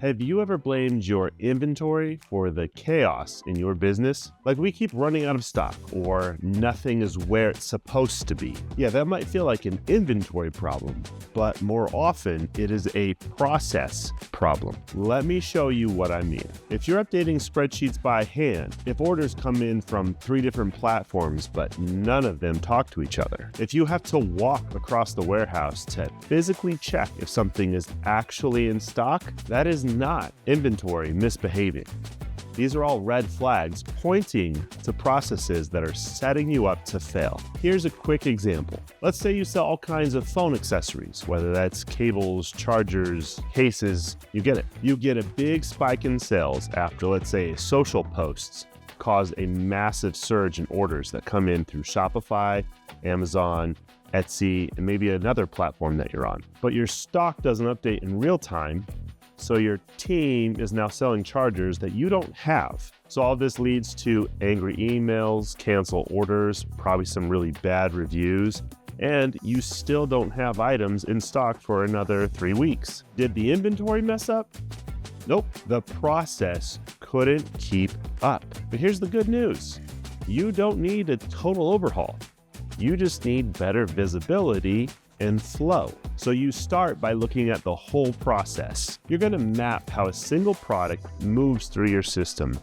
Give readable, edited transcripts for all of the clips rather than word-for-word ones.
Have you ever blamed your inventory for the chaos in your business? Like we keep running out of stock or nothing is where it's supposed to be. Yeah, that might feel like an inventory problem, but more often it is a process problem. Let me show you what I mean. If you're updating spreadsheets by hand, if orders come in from 3 different platforms, but none of them talk to each other, if you have to walk across the warehouse to physically check if something is actually in stock, that is not inventory misbehaving. These are all red flags pointing to processes that are setting you up to fail. Here's a quick example. Let's say you sell all kinds of phone accessories, whether that's cables, chargers, cases, you get it. You get a big spike in sales after, let's say, social posts cause a massive surge in orders that come in through Shopify, Amazon, Etsy, and maybe another platform that you're on. But your stock doesn't update in real time, so your team is now selling chargers that you don't have. So all this leads to angry emails, cancel orders, probably some really bad reviews, and you still don't have items in stock for another 3 weeks. Did the inventory mess up? Nope, the process couldn't keep up. But here's the good news. You don't need a total overhaul. You just need better visibility and flow. So you start by looking at the whole process. You're going to map how a single product moves through your system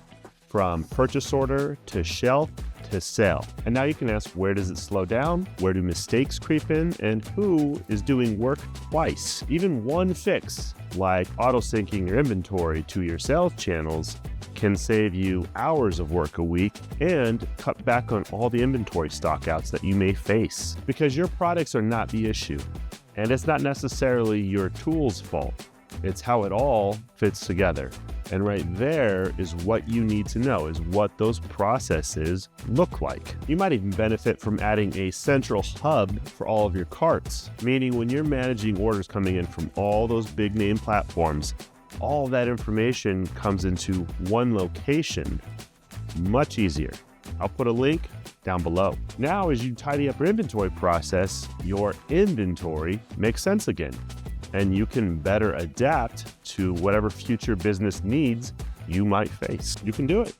from purchase order to shelf to sale. And now you can ask, where does it slow down? Where do mistakes creep in? And who is doing work twice? Even one fix, like auto-syncing your inventory to your sales channels, can save you hours of work a week and cut back on all the inventory stockouts that you may face. Because your products are not the issue, and it's not necessarily your tool's fault. It's how it all fits together. And right there is what you need to know, is what those processes look like. You might even benefit from adding a central hub for all of your carts, meaning when you're managing orders coming in from all those big name platforms, all that information comes into one location, much easier. I'll put a link down below. Now, as you tidy up your inventory process, your inventory makes sense again, and you can better adapt to whatever future business needs you might face. You can do it.